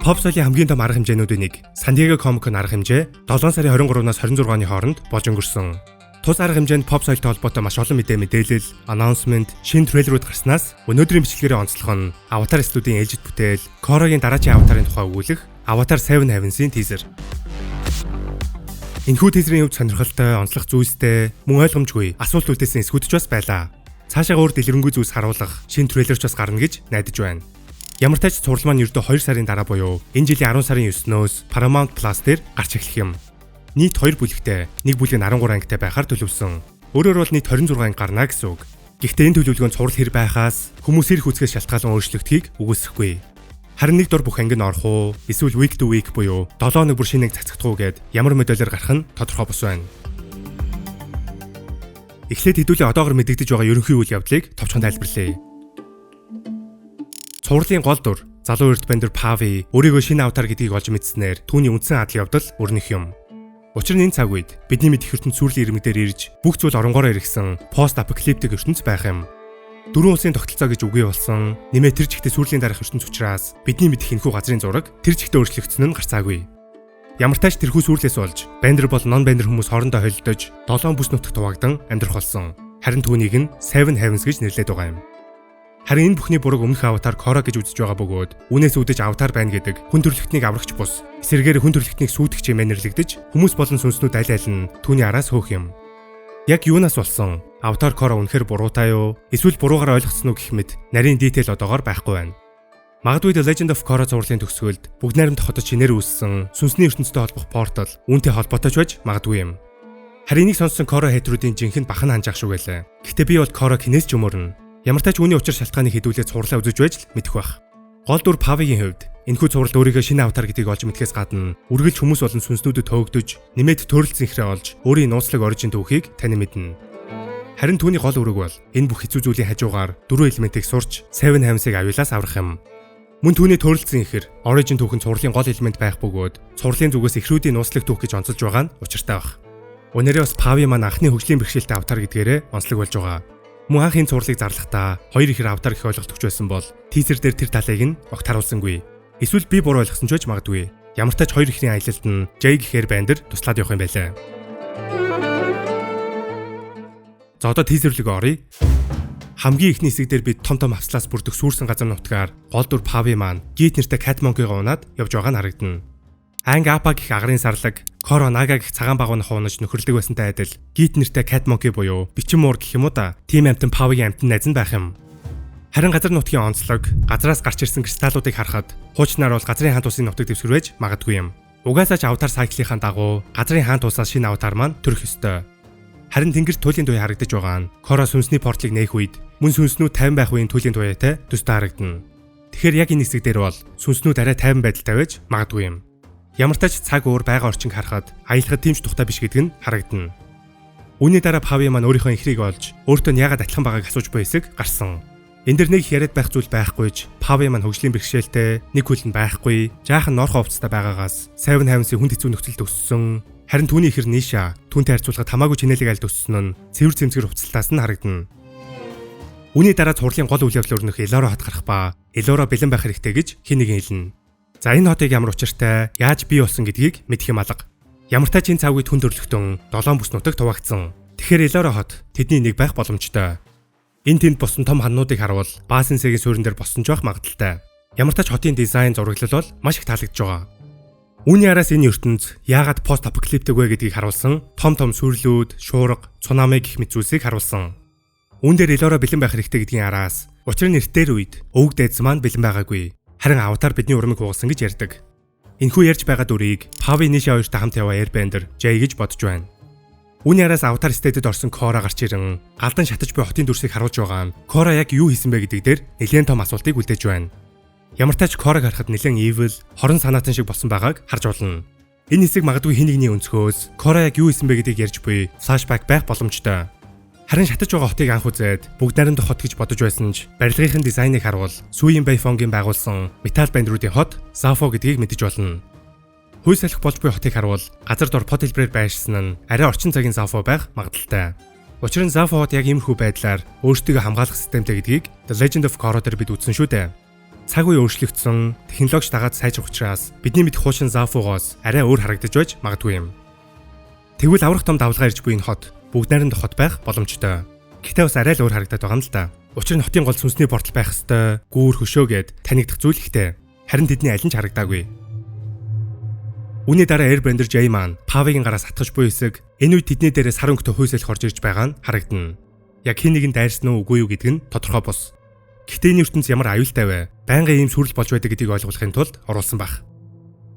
Pop соёлын хамгийн том арга хэмжээнүүдийн нэг San Diego Comic-Con арга хэмжээ 7 сарын 23-наас 26-ны хооронд болж өнгөрсөн. Тус арга хэмжээнд pop соёлтой холбоотой маш олон мэдээлэл, announcement, шинэ трейлерүүд гарснаас өнөөдрийн бичлэгээрээ онцлох нь Avatar студийн ээлжид бүтээл Korra-гийн дараачийн аватарын тухай өгүүлэх Avatar 7 Heavens-ийн teaser. Энэхүү teaser-ийн хувьд сонирхолтой, онцлог зүйлстэй, мөн ойлгомжгүй асуулт үлдээсэн эсгүүд ч бас байлаа. Цаашаа өөр дэлгэрэнгүй зүйлс харуулах шинэ трейлер ч бас гарна гэж найдаж байна. Ямар ч тач цуврал маань ердөө 2 сарын дараа буюу энэ жилийн 10 сарын 9-өөс Paramount Plus дээр гарч эхлэх юм. Нийт 2 бүлэгтэй, нэг бүлэг нь 13 ангитай байхаар төлөвлөсөн. Өөрөөр бол нийт 26 анги гарна гэсэн үг. Гэхдээ энэ төлөвлөгөөнд цуврал хэр байхаас хүмүүс ирэх үцгээс шалтгаалan өөрчлөгдөхийг үгүйсэхгүй. Харин нэг дор бүх анги нь орох уу, эсвэл week to week буюу 7 өнөг бүр шинэ анги цацагдах уу гэд ямар мэдээлэлээр гарах нь тодорхой бос байна. Эхлээд хэдүүлээ одоогор мэдэгдэж байгаа ерөнхий үйл явдлыг товчхон тайлбарлая. Цувралын гол дүр залуу эрдбэндэр Pavi өөрийгөө шинэ аватар гэдгийг олж мэдснээр түүний үндсэн адал явдал өрнөх юм. Учир нь энэ цаг үед бидний мэдих ертөнц сүрлийн ирмэгдээр ирж бүх зүйл оронгороо иргсэн пост апокалиптик ертөнц байх юм. Дөрвөн улсын тогтолцоо гэж үгүй болсон нэмээд тэр чигтээ сүрлийн дараах ертөнц учраас бидний мэдих энэхүү газрын зураг тэр чигтээ өөрчлөгдсөн нь гарцаагүй. Ямар ч тач тэрхүү сүрлээс болж бендер бол нон бендер хүмүүс хоорондоо холилдож 7 бүс нутагт хуваагдан амьдрах болсон. Харин түүнийг нь 7 Heavens гэж нэрлэдэг байгаа юм. Харин энэ бүхний бурууг өмнөх аватар Korra гэж үзэж байгаа бөгөөд үүнээс үүдэж аватар байна гэдэг хүн төрөлхтнийг аврагч бус эсэргээр хүн төрөлхтнийг сүйтгэж хэмээн нэрлэгдэж хүмүүс болон сүнснүүд аль аль нь түүний араас хөөх юм. Яг юунаас болсон? Аватар Korra үнэхээр буруутай юу? Эсвэл буруугаар ойлгоцсон уу гэх мэт нарийн дитейл одоогоор байхгүй байна. Магадгүй The Legend of Korra зурлалын төгсгөлд бүгд найрамд хотод шинээр үүссэн сүнсний ертөнцтэй холбох портал үүнтэй холбоотой ч байж магадгүй юм. Харин энийг сонссон Korra хейтерүүдийн жинхэнэ бахан ханжаах шүү гэлээ. Гэхдээ би бол Korra кинээс ч өмөрнө. Ямар ч тач үүний учир шалтгааныг хэдүүлээ цуурлаа үзэж байж л мэдэх байх. Гол дүр Pavi-гийн хувьд энэхүү цувралд өөрийгөө шинэ аватар гэдгийг олж мэдхээс гадна үргэлж хүмүүс болон сүнснүүдэд төөгдөж нэмээд төрөлцсөн ихрээ олж өөрийн нууцлаг орижин түүхийг тань мэднэ. Харин түүний гол үүрэг бол энэ бүх хэцүү зүйлийн хажуугаар 4 элементийг сурч 7 Heavens-ыг аюулаас аврах юм. Мөн түүний төрөлцсөн ихэр орижин түүх нь цувралын гол элемент байх бөгөөд цувралын зүгээс ихрүүдийн нууцлаг түүх гэж онцолж байгаа нь учиртай баг. Өнөөдөр бас Pavi маань анхны хөгжлийн бэрхшээлтэй аватар гэдгээрээ онцлог болж байгаа. Мөн анхын цувралыг зарлахдаа хоёр ихэр аватар гэх ойлголт өгч байсан бол тийзер дээр тэр талыг нь огт харуулсангүй. Эсвэл би буруу ойлгосон ч байж магадгүй. Ямар ч тач хоёр ихрийн аялалд нь Jay гэхээр бендер туслаад явах юм байлаа. За одоо тийзер рүү оръё. Хамгийн ихний хэсэг дээр бид том авслаас бүрдэх сүрсэн газар нутгаар гол дүр Pavi маань гид нэртэй Cat Monkey-гоо унаад явж байгаа нь харагдана. Анги Appa гэх агарын сарлаг, Korra Naga гэх цагаан багуун хуунаж нөхөрлөг байсантай адил гид нэртэй Cat Monkey буюу бичим уур гэх юм уу да. Тим амтан Pavi-гийн амтан найз нь байх юм. Харин газар нутгийн онцлог, газраас гарч ирсэн кристаллуудыг харахад хуучнаар бол газрын хаант усын нутаг дэвсгэрвэж магадгүй юм. Угаасаа ч аватар сайклынхаа дагуу газрын хаант усаас шинэ аватар маань төрөх ёстой. Харин тэнгэрт туйлын туяа харагдаж байгаа нь Korra сүнсний порталыг нээх үед мөн сүнснүүд 50 байх үеийн туйлын туяатай төстэй харагдана. Тэгэхээр яг энэ хэсэг дээр бол сүнснүүд арай тайван байдалтай байж магадгүй юм. Ямар ч тач цаг өөр байгаа орчинг харахад аялахад тимч тухтай биш гэдэг нь харагдана. Үүний дараа Pavi маань өөрийнхөө ихрийг олж өөртөө нь яагаад адилхан байгааг асууж буй хэсэг гарсан. Энд дэр нэг яриад байх зүйл байхгүйч Pavi маань хөгжлийн бэрхшээлтэй, нэг хөл нь байхгүй, жаахан норхон хувцастай байгаагаас 7 Heavens-ийн хүнд хэцүү нөхцөлд өссөн. Харин түүний ихэр Nisha түүнтэй харьцуулахад хамаагүй чинэлэг альд өссөн нь цэвэр цэмцгэр хувцалтаас нь харагдана. Үүний дараа цувралын гол үйл явдал өрнөх Ellora хот гарах ба Ellora бэлэн байх хэрэгтэй гэж хэн нэгэн хэлнэ. За энэ хотыг ямар учиртай, яаж бий болсон гэдгийг мэдэх юм алга. Ямар ч тач энэ цаг үед хүн төрлөختөн 7 бүс нутагт хуваагдсан. Тэгэхээр Ellora хот тэдний нэг байх боломжтой. Энэ тэнд босон том ханнуудыг харуул Ba Sing Se-гийн суурин дээр босон ч байх магадaltaй. Ямар ч тач хотын дизайн зураглал бол маш их таалагдж байгаа. Үүний араас энэ ертөнц яагаад пост апокалиптик вэ гэдгийг харуулсан том сүрлүүд, шуурга, цунами гэх мэт зүйлсийг харуулсан. Үүн дээр Ellora бэлэн байх хэрэгтэй гэдгийн араас учир нь эртээр үед өвөг дайдс маань бэлэн байгаагүй. Харин аватар бидний урамыг хугасан гэж ярьдаг. Энэхүү ярьж байгаа дүрийг Pavi Nisha хоёртой хамт яваа Airbender Jay гэж бодож байна. Үүний араас аватар стейдэд орсон Korra гарч ирэн галдан шатаж буй хотын дүрсийг харуулж байгаа нь Korra яг юу хийсэн бэ гэдэг дээр нэлээд том асуултыг үлдээж байна. Ямар ч тач Korra харахад нэлээд evil, хорон санаатан шиг болсон байгааг харж болно. Энэ хэсэг магадгүй хин нэгний өнцгөөс Korra яг юу хийсэн бэ гэдгийг ярьж буй флашбэк байх боломжтой. Харин шатаж байгаа хотыг анх үзээд бүгд найрамдах хот гэж бодож байсан ч барилгын дизайныг харуул Suyin Bayfong-гийн байгуулсан металл бандеруудын хот Zafu гэдгийг мэдэж болно. Хүй салхи болж буй хотыг харуул газар дор под хэлбэрээр байршсан нь арай орчин цагийн Zafu байх магадaltaй. Учир нь Zafu хот яг иймэрхүү байдлаар өөрсдөө хамгаалах системтэй гэдгийг The Legend of Korra дээр бид үзсэн шүү дээ. Цаг үе өөрчлөгдсөн, технологич дагаад сайжрах учраас бидний мэдэх хуучин Зафугоос арай өөр харагдаж байж магадгүй юм. Тэгвэл аврах том давлгаа ирж буй энэ хот бүгд найрамд хот байх боломжтой. Гэхдээ бас арай л өөр харагдаад байгаа юм л да. Учир нь хотын гол сүнсний портал байх ёстой, гүүр хөшөө гэд танигдах зүйл ихтэй. Харин тэдний аль нь ч харагдаагүй. Үүний дараа Airbender Jay маань Pavig-ийн гараас хатгаж буй хэсэг энэ үед тэдний дээрээс хар өнгөтэй хүйсэлж орж ирж байгаа нь харагдана. Яг хин нэгэн дайрсан уу үгүй юу гэдг нь тодорхой бус. Гэхдээ энэ ертөнц ямар аюултай вэ? Байнгын ийм сүрэл болж байдаг гэдгийг ойлгохын тулд оруулсан баг.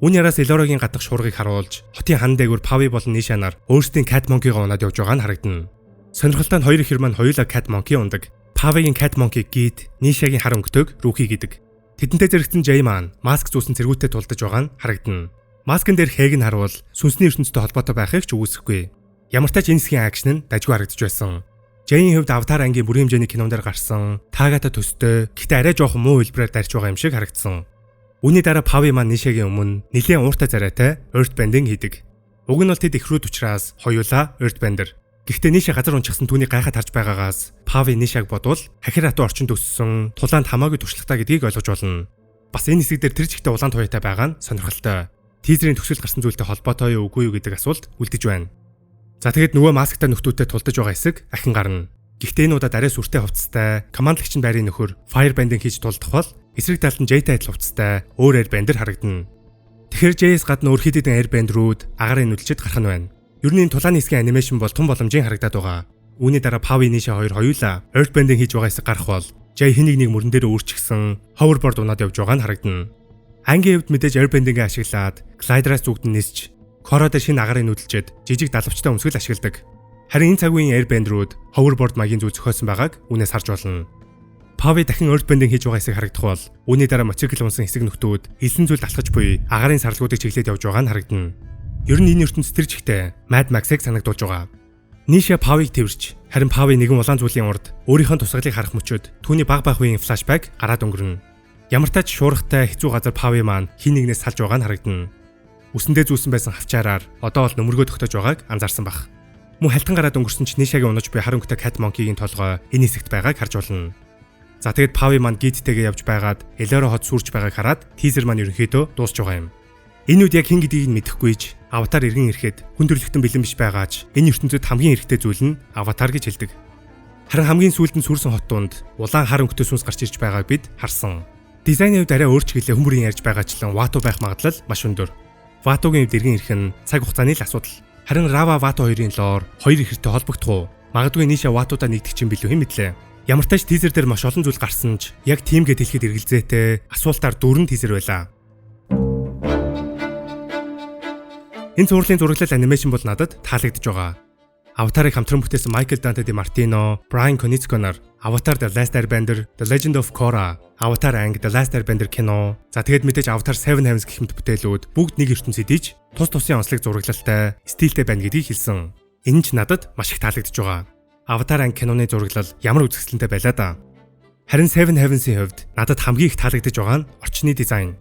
Үүний араас Eloroгийн гадах шуургыг харуулж хотын хан дээгүүр Pavig болон Nisha-нар өөрсдийн Cat Monkey-г унаад явж байгаа нь харагдана. Сонирхолтой нь хоёр их хэрмэн хоёулаа Cat Monkey ундаг. Pavig-ийн Cat Monkey Git, Nisha-гийн хар өнгөтэйг Rookie гэдэг. Тэдэнтэй зэрэгцэн Jay маань маск зүүсэн цэргүүтээ тулдаж байгаа нь харагдана. Маскын дээр хээг нь харуул сүнсний ертөнцтэй холбоотой байхыг ч үгүйсэхгүй. Ямар ч тач энэ хэсгийн акшн нь дажгүй харагдаж байсан. Jay-ийн хувьд Avatar ангийн бүрийн хэмжээний кинон дээр гарсан Tagata төстэй гэхдээ арай жоохон муу хэлбэрээр дарж байгаа юм шиг харагдсан. Үүний дараа Pavig маань Nisha-гийн өмнө нэлээд ууртай царайтай Earthbending хийдэг. Уг нь бол тэд ихрүүд учраас хоёулаа Earthbender. Гэхдээ Nisha газар унчихсан түүний гайхаад харж байгаагаас Pavig Nisha-г бодвол хахир хатуу орчинд өссөн тулаанд хамаагүй туршлагатай гэдгийг ойлгож болно. Бас энэ хэсэг дээр тэр чигтээ улаан туяатай байгаа нь сонирхолтой. Тийзерийн төгсөл гарсан зүйлтэй холбоотой юу үгүй юу гэдэг асуулт үлдэж байна. За тэгэд нөгөө масктай нөхдүүдтэй тулдаж байгаа хэсэг ахин гарна. Гэхдээ энэ удаад арай сүртэй хувцастай командлагч нь байрын нөхөр Firebending хийж тулдах бол эсрэг талд нь Jay-тай адил хувцастай өөр Airbender харагдана. Тэгэхээр Jay-с гадна өөр хэд хэдэн Airbender-үүд агарын нүдэлчэд гарах нь байна. Ер нь энэ тулааны хэсгийн анимашн бол тун боломжийн харагдаад байгаа. Үүний дараа Pavig Nisha хоёр хоёулаа Earthbending хийж байгаа хэсэг гарах бол Jay хэнийг нэг мөрөн дээр өөрчгсөн hoverboard унаад явж байгаа нь харагдана. Ангийн хувьд мэдээж Airbending-ийг ашиглаад глайдераас зүгд нь нисч Korra дээр шинэ агарын нүдэлчэд жижиг далавчтай өмсгөл ашигладаг. Харин энэ цаг үеийн Airbender-үүд hoverboard магийн зүй зохиосон байгааг үүнээс харж болно. Pavig дахин Earthbending хийж байгаа хэсэг харагдах бол үүний дараа моцикл унсан хэсэг нөхдүүд элсэн зүйл алхаж буй агарын сарлгуудыг чиглээд явж байгаа нь харагдана. Ер нь энэ ертөнц тэр чигтээ Mad Max-ыг санагдуулж байгаа. Nisha Pavig тэрч харин Pavig нэгэн улаан зүйлийн урд өөрийнхөө тусгалыг харах мөчөд түүний баг үеийн флашбэк гараад өнгөрнө. Ямар тач шуургатай хэцүү газар Pavig маань хин нэгнээс салж байгаа нь харагдана. Үсэндээ зүүсэн байсан хавчаараар одоо бол нөмөргөө тогтож байгааг анзаарсан баг. Мөн хальтан гараад өнгөрсөн ч Nisha-гийн унаж буй хар өнгөтэй Cat Monkey-гийн толгой энэ хэсэгт байгааг харж болно. За тэгэд Pavig маань Git-тэйгээ явж байгаад Eloro хот сүрч байгааг хараад teaser маань ерөнхийдөө дуусж байгаа юм. Энэ үед яг хэн гэдгийг мэдэхгүйж Avatar иргэн ирэхэд хүн төрлөختөн бэлэн биш байгаач энэ ертөнцид хамгийн хэрэгтэй зүйл нь Avatar гэж хэлдэг. Харин хамгийн сүүлд нь сүрсэн хот донд улаан хар өнгөтэй сүнс гарч ирж байгааг бид харсан. Дизайны хувьд арай өөрч гэлээ хүмүүрийн ярьж байгаачлан Vaatu байх магадлал маш өндөр. Vaatu-гийн хувьд иргэн ирэх нь цаг хугацааны л асуудал. Харин Rava Vaatu хоёрын лоор хоёр ихэртэй холбогдох уу? Магадгүй Nisha Vaatu-та нэгдэх чинь билүү хэм мэдлээ. Ямар ч тач teaser дээр маш олон зүйл гарсан ч яг тийм гэд хэлэхэд эргэлзээтэй асуултаар дөрвөн teaser байлаа. Энэ зурлын зураглал анимашн бол надад таалагдж байгаа. Avatar-ыг хамтран бүтээсэн Michael Dante DiMartino, Brian Konietzko нар Avatar The Last Airbender, The Legend of Korra, Avatar Aang The Last Airbender кино, за тэгээд мэдээж Avatar Seven Heavens гэх мэт бүтээлүүд бүгд нэг ертөнцид идэж тус тусын онцлог зурагlalтай, стилтэй байна гэдгийг хэлсэн. Энэ ч надад маш их таалагдж байгаа. Avatar Aang киноны зураглал ямар үзэсгэлэнтэй байлаа да. Харин Seven Heavens-ийн хувьд надад хамгийн их таалагдж байгаа нь орчны дизайн.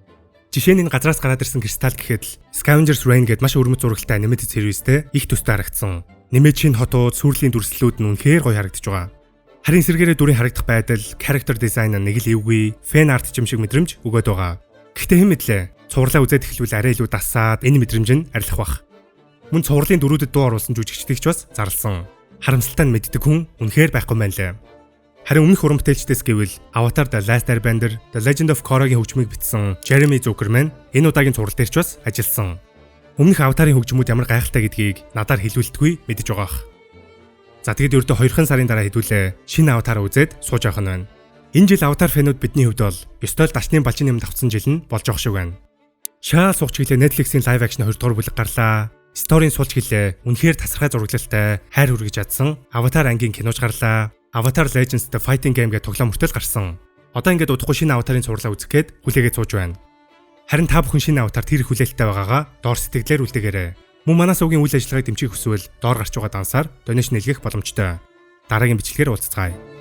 Жишээ нь энэ газраас гараад ирсэн кристалл гэхэд л Scavenger's Reign гэдэг маш өрмөц зурагтай animated series-тэй их төстэй харагдсан. Нэмээд шинэ хотууд, сүрлийн дүрслэлүүд нь үнэхээр гоё харагдаж байгаа. Харин эсрэгээрээ дүрийн харагдах байдал, character design нэг л эвгүй, fan art юм шиг мэдрэмж өгöd байгаа. Гэхдээ хэн мэдлээ? Цувралаа үзээд эхлүүл арай илүү дасаад энэ мэдрэмж нь арилах бах. Мөн цувралын дөрүүдэд дуу оруулсан жүжигчдийг ч бас зарласан. Харамсалтай нь мэддэг хүн үнэхээр байхгүй мэн лээ. Харин өмнөх уран бүтээлчдээс гэвэл Avatar The Last Airbender, The Legend of Korra-гийн хөгжмийг бичсэн Jeremy Zuckerman энэ удаагийн цуврал дээр ч бас ажилласан. Өмнөх Avatar-ын хөгжмүүд ямар гайхалтай гэдгийг надаар хэлүүлдэггүй мэдэж байгаах. За тэгэд ердөө 2 сарын дараа хэдүүлээ шинэ Avatar үзээд сууж явах нь байна. Энэ жил Avatar фэнүүд бидний хувьд бол ёстой л дашны балжин юм давцсан жил нь болж байгаа шиг байна. Шаа сууч гэлээ Netflix-ийн live action 2 дугаар бүлэг гарлаа. Сторийн суулж гэлээ үнэхээр тасархай зураглалтай хайр хүргэж чадсан Avatar ангийн кинож гарлаа. Avatar Legends The Fighting Game гэх тоглоом хүртэл гарсан. Одоо ингээд удахгүй шинэ Avatar-ын цувралаа үзэх гээд хүлээгээд сууж байна. Харин та бүхэн шинэ Avatar тэр их хүлээлттэй байгаагаа доор сэтгэлээр үлдээгээрэй. Мөн манай сувгийн үйл ажиллагааг дэмжих хүсвэл доор гарч байгаа дансаар донешн нэлгэх боломжтой. Дараагийн бичлэгээр уулзцгаая.